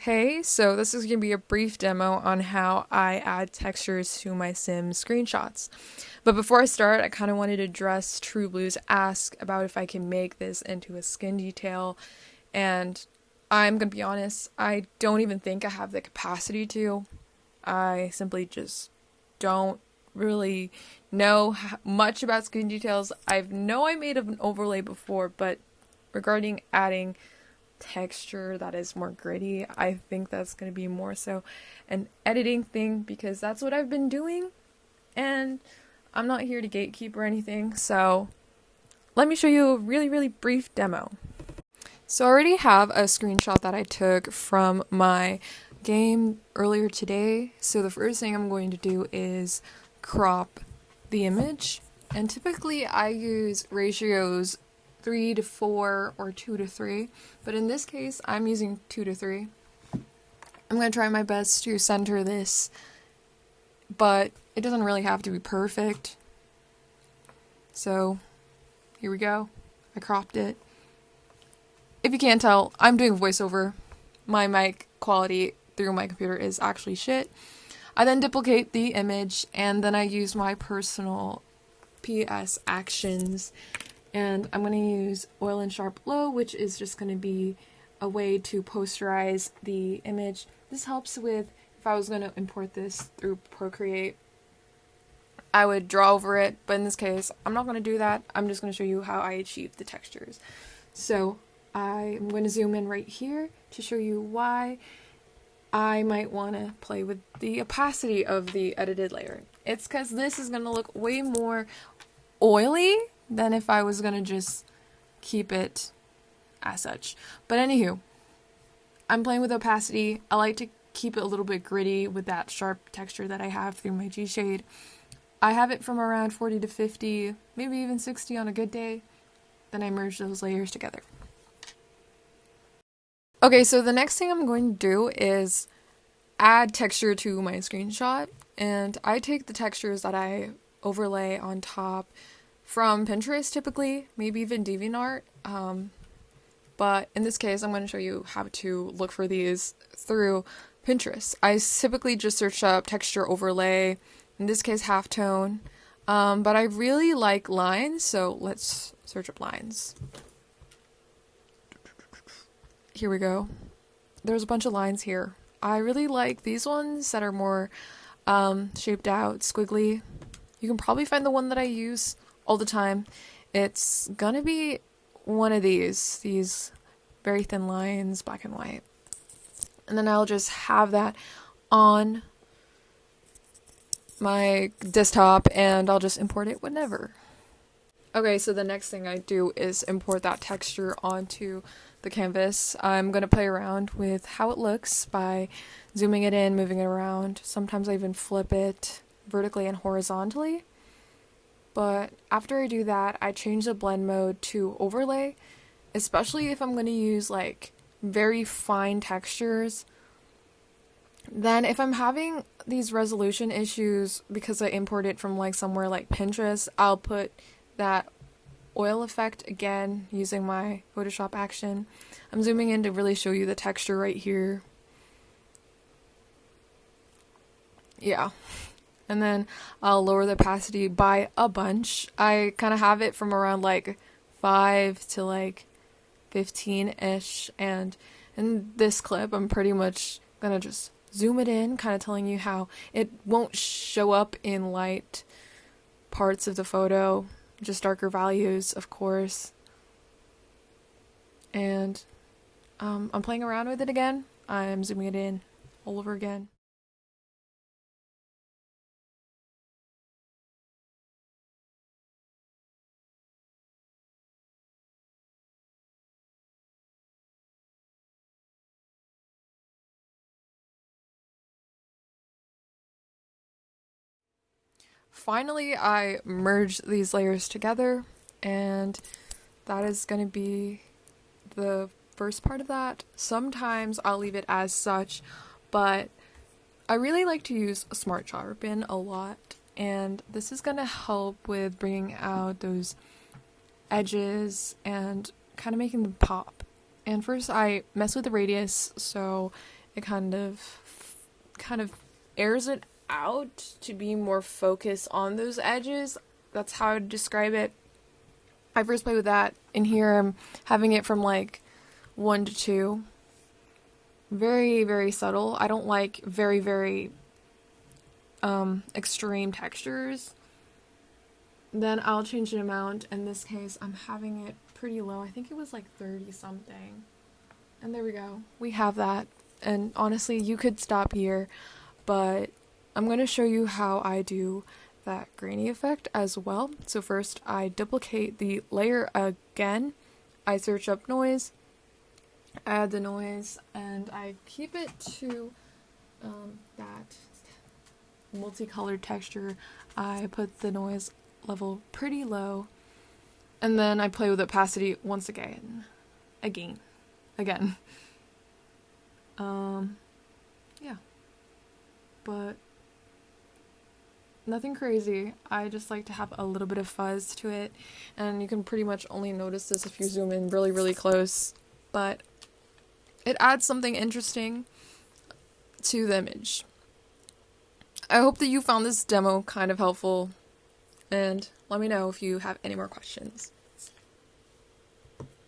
Hey, so this is going to be a brief demo on how I add textures to my Sim screenshots. But before I start, I kind of wanted to address True Blue's ask about if I can make this into a skin detail. And I'm going to be honest, I don't even think I have the capacity to. I simply just don't really know much about skin details. I know I made an overlay before, but regarding adding texture that is more gritty, I think that's going to be more so an editing thing because that's what I've been doing, and I'm not here to gatekeep or anything. So let me show you a really brief demo. So I already have a screenshot that I took from my game earlier today. So the first thing I'm going to do is crop the image, and typically I use ratios 3 to 4 or 2 to 3, but in this case I'm using 2 to 3. I'm going to try my best to center this, but it doesn't really have to be perfect. So here we go. I cropped it. If you can't tell, I'm doing voiceover. My mic quality through my computer is actually shit. I then duplicate the image, and then I use my personal PS actions, and I'm going to use oil and sharp low, which is just going to be a way to posterize the image. This helps with, if I was going to import this through Procreate, I would draw over it, but in this case, I'm not going to do that. I'm just going to show you how I achieve the textures. So I'm going to zoom in right here to show you why I might want to play with the opacity of the edited layer. It's because this is going to look way more oily than if I was going to just keep it as such. But anywho, I'm playing with opacity. I like to keep it a little bit gritty with that sharp texture that I have through my G-shade. I have it from around 40 to 50, maybe even 60 on a good day. Then I merge those layers together. Okay, so the next thing I'm going to do is add texture to my screenshot, and I take the textures that I overlay on top from Pinterest typically, maybe even DeviantArt, but in this case I'm going to show you how to look for these through Pinterest. I typically just search up texture overlay, in this case halftone, but I really like lines, so let's search up lines. Here we go. There's a bunch of lines here. I really like these ones that are more shaped out, squiggly. You can probably find the one that I use all the time. It's gonna be one of these very thin lines, black and white. And then I'll just have that on my desktop and I'll just import it whenever. Okay, so the next thing I do is import that texture onto the canvas. I'm going to play around with how it looks by zooming it in, moving it around. Sometimes I even flip it vertically and horizontally. But after I do that, I change the blend mode to overlay, especially if I'm going to use like very fine textures. Then if I'm having these resolution issues because I import it from like somewhere like Pinterest, I'll put that oil effect again using my Photoshop action. I'm zooming in to really show you the texture right here. Yeah. And then I'll lower the opacity by a bunch. I kind of have it from around like 5 to like 15-ish, and in this clip I'm pretty much gonna just zoom it in, kind of telling you how it won't show up in light parts of the photo, just darker values, of course. And I'm playing around with it again. I'm zooming it in all over again. Finally, I merge these layers together, and that is going to be the first part of that. Sometimes I'll leave it as such, but I really like to use a smart sharpen a lot, and this is going to help with bringing out those edges and kind of making them pop. And first I mess with the radius so it kind of airs it out to be more focused on those edges. That's how I would describe it. I first played with that. In here I'm having it from like 1 to 2. Very, very subtle. I don't like very, very extreme textures. Then I'll change the amount. In this case, I'm having it pretty low. I think it was like 30 something. And there we go. We have that. And honestly, you could stop here, but I'm going to show you how I do that grainy effect as well. So first, I duplicate the layer again. I search up noise, add the noise, and I keep it to that multicolored texture. I put the noise level pretty low, and then I play with opacity once again. Yeah, but nothing crazy. I just like to have a little bit of fuzz to it, and you can pretty much only notice this if you zoom in really, really close, but it adds something interesting to the image. I hope that you found this demo kind of helpful, and let me know if you have any more questions.